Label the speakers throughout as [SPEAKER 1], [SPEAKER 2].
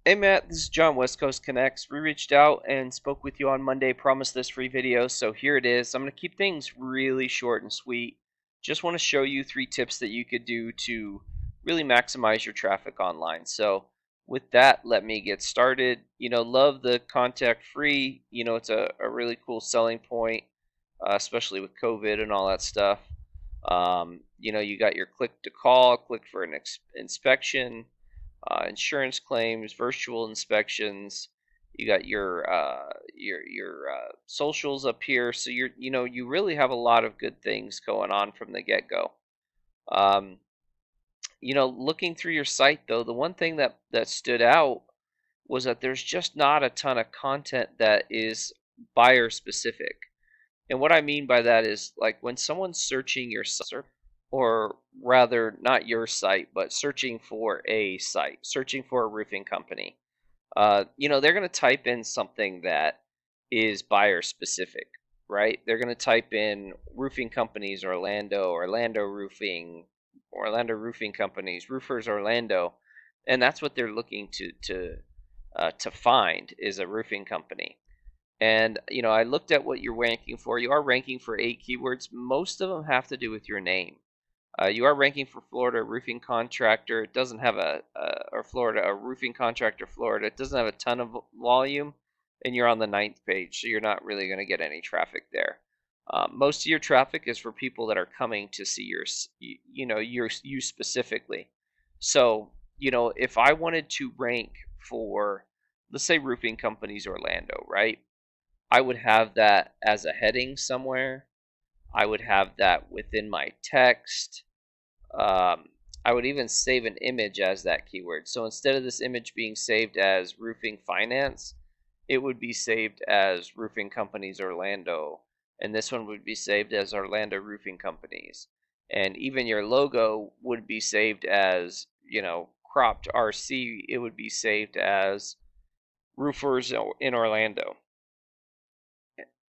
[SPEAKER 1] Hey Matt, this is John, West Coast Connects. We reached out and spoke with you on Monday, promised this free video, so here it is. I'm going to keep things really short and sweet. Just want to show you 3 tips that you could do to really maximize your traffic online. So with that, let me get started. Love the contact free. It's a really cool selling point, especially with COVID and all that stuff. You got your click to call, click for an inspection, insurance claims, virtual inspections. You got your socials up here, so you really have a lot of good things going on from the get go. Um, Looking through your site though, the one thing that stood out was that there's just not a ton of content that is buyer specific. And what I mean by that is like when someone's searching your site, or rather not your site, but searching for a site, searching for a roofing company, they're going to type in something that is buyer specific, right? They're going to type in roofing companies Orlando, Orlando roofing companies, roofers Orlando, and that's what they're looking to find is a roofing company. And I looked at what you're ranking for. You are ranking for 8 keywords. Most of them have to do with your name. You are ranking for Florida roofing contractor. It doesn't have or Florida, a roofing contractor Florida. It doesn't have a ton of volume, and you're on the 9th page, so you're not really going to get any traffic there. Most of your traffic is for people that are coming to see you specifically. So if I wanted to rank for, let's say, roofing companies Orlando, right? I would have that as a heading somewhere. I would have that within my text. I would even save an image as that keyword. So instead of this image being saved as roofing finance, it would be saved as roofing companies Orlando. And this one would be saved as Orlando roofing companies. And even your logo would be saved as, cropped RC. It would be saved as roofers in Orlando.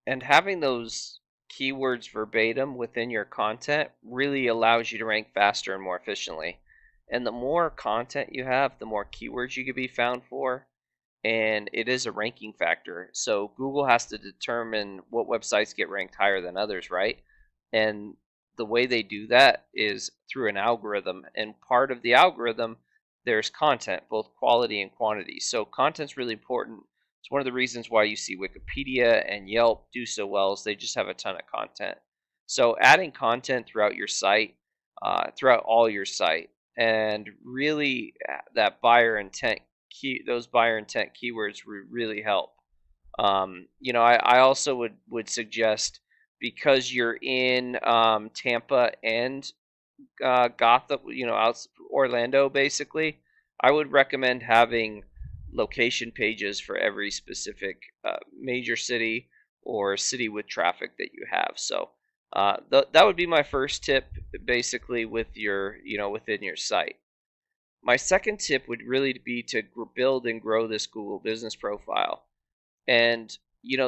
[SPEAKER 1] And having those keywords verbatim within your content really allows you to rank faster and more efficiently. And the more content you have, the more keywords you can be found for. And it is a ranking factor. So Google has to determine what websites get ranked higher than others, right? And the way they do that is through an algorithm. And part of the algorithm, there's content, both quality and quantity. So content's really important. It's one of the reasons why you see Wikipedia and Yelp do so well is they just have a ton of content. So adding content throughout your site, throughout all your site, and really that those buyer intent keywords would really help. I also would suggest, because you're in Tampa and Gotha, out Orlando, basically, I would recommend having location pages for every specific major city or city with traffic that you have. So that would be my first tip, basically, with within your site. My second tip would really be to build and grow this Google business profile. And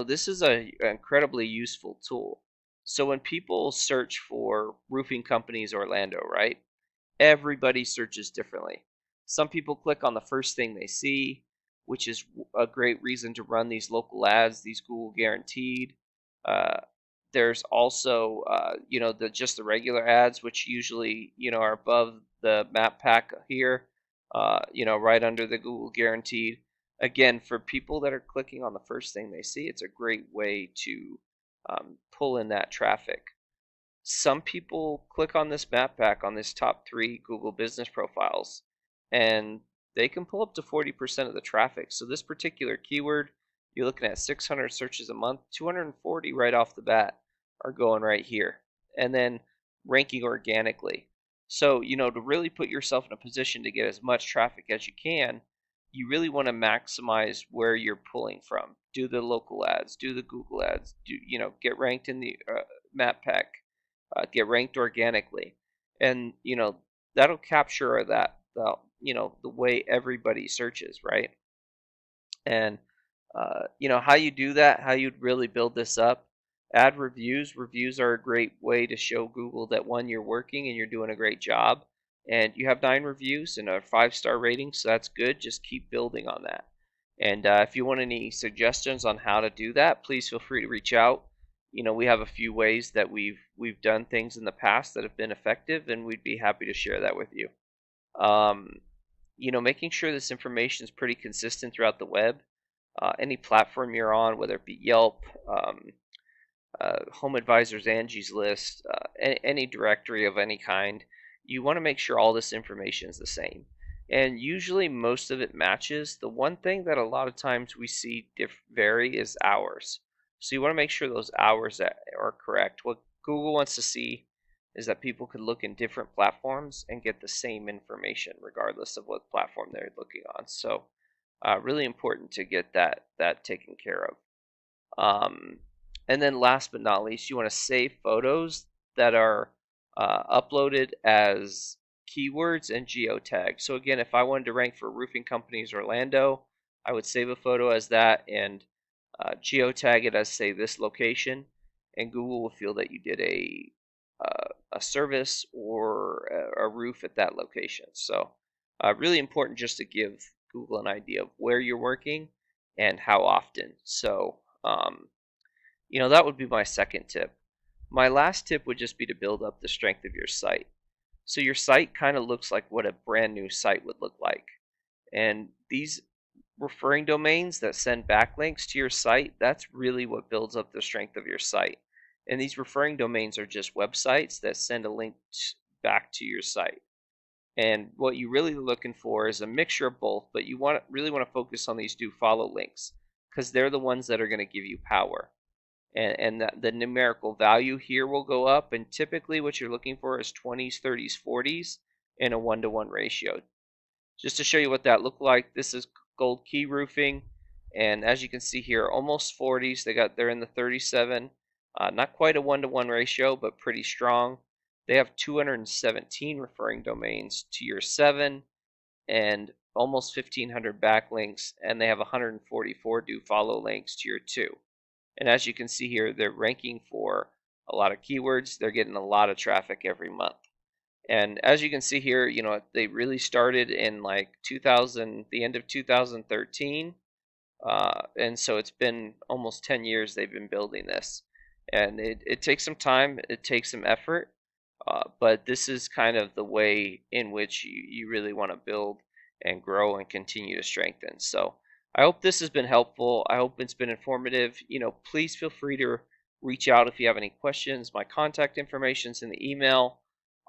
[SPEAKER 1] this is an incredibly useful tool. So when people search for roofing companies Orlando, right? Everybody searches differently. Some people click on the first thing they see, which is a great reason to run these local ads, these Google guaranteed. Uh, there's also, just the regular ads, which usually, are above the map pack here, right under the Google guaranteed. Again, for people that are clicking on the first thing they see, it's a great way to pull in that traffic. Some people click on this map pack on this top 3 Google business profiles, and they can pull up to 40% of the traffic. So this particular keyword, you're looking at 600 searches a month, 240 right off the bat are going right here, and then ranking organically. So, to really put yourself in a position to get as much traffic as you can, you really want to maximize where you're pulling from. Do the local ads, do the Google ads, get ranked in the map pack, get ranked organically, and that'll capture the way everybody searches, right? And how you do that, how you'd really build this up. Add reviews. Reviews are a great way to show Google that, one, you're working and you're doing a great job, and you have 9 reviews and a 5-star rating, so that's good. Just keep building on that. And if you want any suggestions on how to do that, please feel free to reach out. We have a few ways that we've done things in the past that have been effective, and we'd be happy to share that with you. Um, Making sure this information is pretty consistent throughout the web. Any platform you're on, whether it be Yelp, Home Advisor's Angie's List, any directory of any kind, you want to make sure all this information is the same. And usually most of it matches. The one thing that a lot of times we see vary is hours. So you want to make sure those hours are correct. What Google wants to see is that people could look in different platforms and get the same information regardless of what platform they're looking on. So really important to get that taken care of. Um, and then last but not least, you want to save photos that are uploaded as keywords and geotags. So again, if I wanted to rank for roofing companies Orlando, I would save a photo as that and geotag it as, say, this location, and Google will feel that you did a service or a roof at that location. So really important just to give Google an idea of where you're working and how often. So that would be my second tip. My last tip would just be to build up the strength of your site. So your site kind of looks like what a brand new site would look like. And these referring domains that send backlinks to your site, that's really what builds up the strength of your site. And these referring domains are just websites that send a link back to your site. And what you really are looking for is a mixture of both, but you really want to focus on these do follow links because they're the ones that are going to give you power. And the numerical value here will go up, and typically what you're looking for is 20s, 30s, 40s in a 1-to-1 ratio. Just to show you what that looked like, this is Gold Key Roofing, and as you can see here, almost 40s. They're in the 37, not quite a 1-to-1 ratio, but pretty strong. They have 217 referring domains to your 7 and almost 1,500 backlinks, and they have 144 do follow links to your 2. And as you can see here, they're ranking for a lot of keywords. They're getting a lot of traffic every month. And as you can see here, they really started in like 2000, the end of 2013. And so it's been almost 10 years they've been building this. And it takes some time, it takes some effort, but this is kind of the way in which you really want to build and grow and continue to strengthen. So I hope this has been helpful. I hope it's been informative. Please feel free to reach out if you have any questions. My contact information is in the email.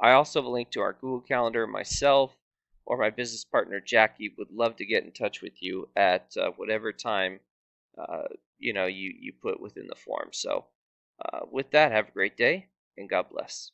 [SPEAKER 1] I also have a link to our Google Calendar. Myself or my business partner Jackie would love to get in touch with you at whatever time you put within the form. So with that, have a great day and God bless.